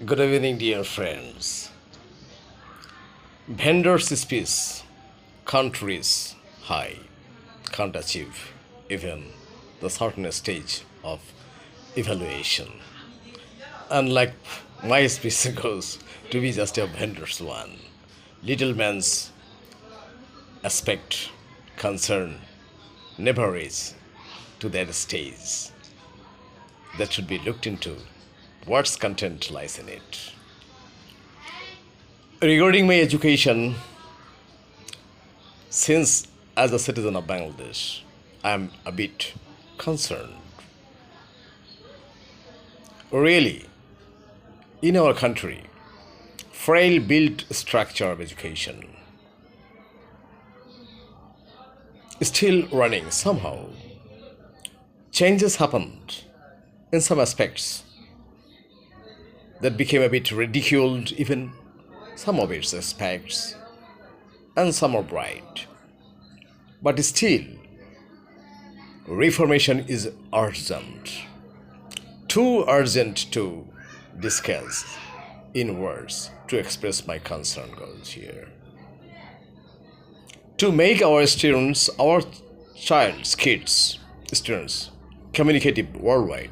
Good evening, dear friends. Vendors speech, countries high, can't achieve even the certain stage of evaluation. Unlike my speech goes to be just a vendor's one. Little man's aspect, concern, never is to that stage. That should be looked into. What's content lies in it? Regarding my education, since as a citizen of Bangladesh, I am a bit concerned. Really, in our country, frail built structure of education is still running somehow. Changes happened in some aspects that became a bit ridiculed, even some of its aspects, and some are bright. But still, reformation is urgent. Too urgent to discuss in words to express my concern goes here. To make our students, our child's kids, students, communicative worldwide,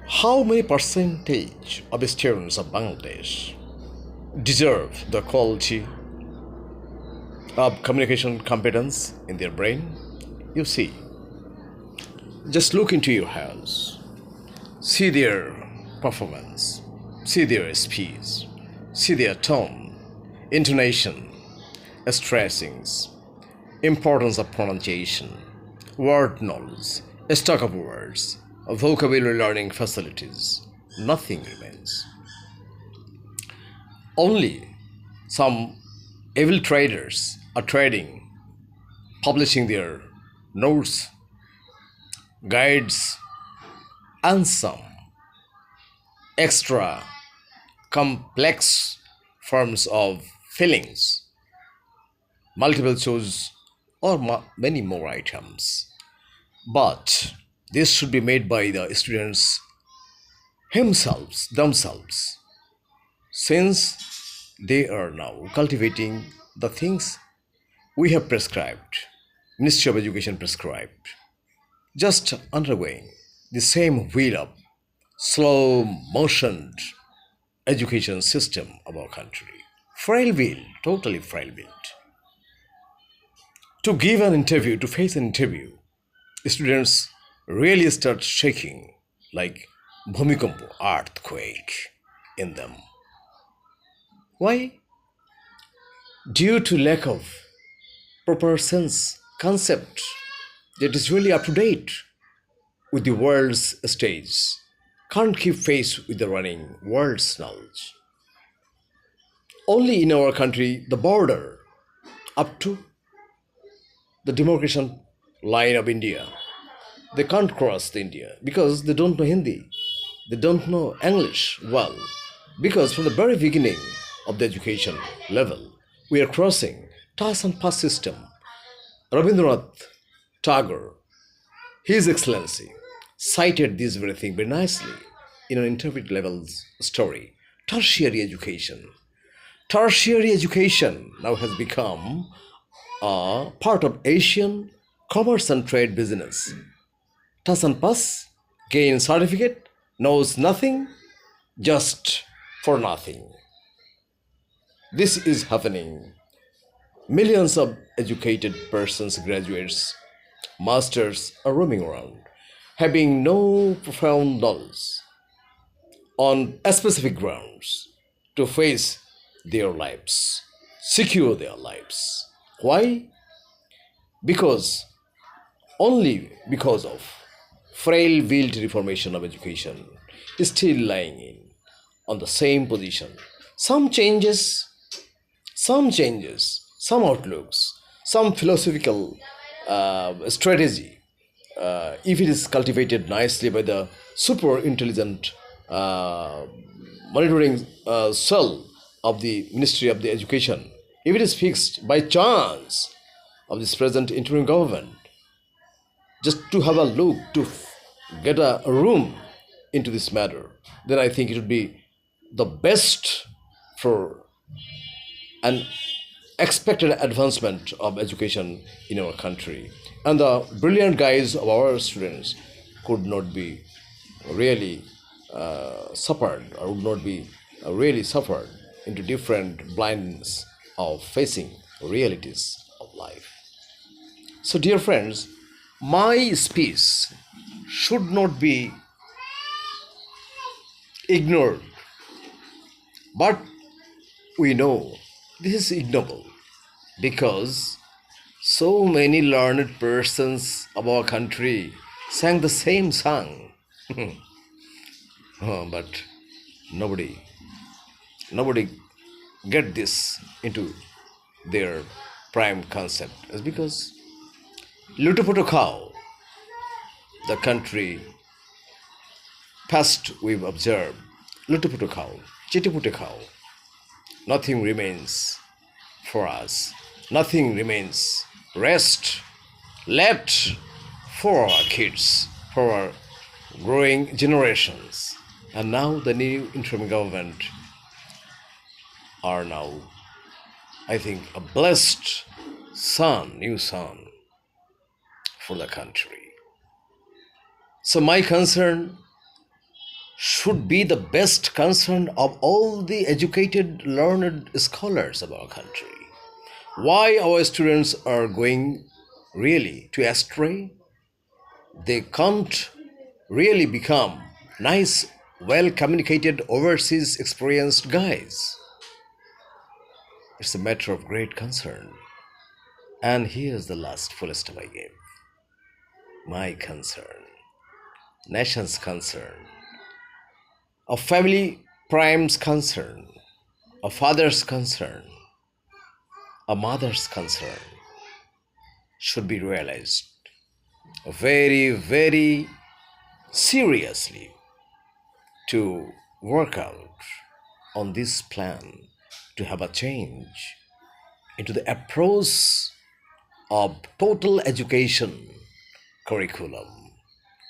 how many percentage of students of Bangladesh deserve the quality of communication competence in their brain? You see, just look into your house, see their performance, see their speech, see their tone, intonation, stressings, importance of pronunciation, word knowledge, stock of words, vocabulary learning facilities. Nothing remains. Only some evil traders are trading, publishing their notes, guides, and some extra complex forms of feelings, multiple choice, or many more items. But this should be made by the students themselves, since they are now cultivating the things we have prescribed, Ministry of Education prescribed, just undergoing the same wheel of slow motioned education system of our country. Frail wheel, totally frail wheel. To give an interview, to face an interview, students really start shaking like bhumikampo, earthquake in them. Why? Due to lack of proper sense, concept that is really up to date with the world's stage. Can't keep pace with the running world's knowledge. Only in our country, the border up to the demarcation line of India, they can't cross the India because they don't know Hindi. They don't know English well. Because from the very beginning of the education level, we are crossing TAS and PAS system. Rabindranath Tagore, His Excellency, cited this very thing very nicely in an intermediate level story. Tertiary education. Tertiary education now has become a part of Asian commerce and trade business. Tas and pass, gain certificate, knows nothing, just for nothing. This is happening. Millions of educated persons, graduates, masters are roaming around, having no profound knowledge on specific grounds to face their lives, secure their lives. Why? Because only because of frail willed reformation of education is still lying in on the same position. Some changes, some outlooks, some philosophical strategy, if it is cultivated nicely by the super intelligent monitoring cell of the Ministry of the Education, if it is fixed by chance of this present interim government, just to have a look, to get a room into this matter, then I think it would be the best for an expected advancement of education in our country. And the brilliant guys of our students could not be really suffered, or would not be really suffered into different blindness of facing realities of life. So, dear friends, my speech should not be ignored, but we know this is ignoble because so many learned persons of our country sang the same song. But nobody, nobody get this into their prime concept. It's because Lutuputu cow, the country past we've observed, Lutuputu cow, Chitiputu cow, nothing remains for us. Nothing remains rest left for our kids, for our growing generations. And now the new interim government are now, I think, a blessed son, new son for the country. So my concern should be the best concern of all the educated, learned scholars of our country. Why our students are going really to astray? They can't really become nice, well communicated, overseas experienced guys. It's a matter of great concern. And here's the last full stop I gave. My concern, nation's concern, a family prime's concern, a father's concern, a mother's concern should be realized very, very seriously to work out on this plan to have a change into the approach of total education curriculum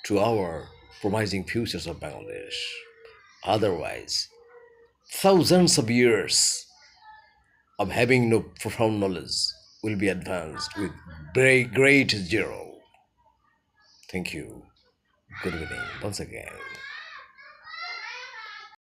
to our promising futures of Bangladesh. Otherwise, thousands of years of having no profound knowledge will be advanced with great zero. Thank you. Good evening once again.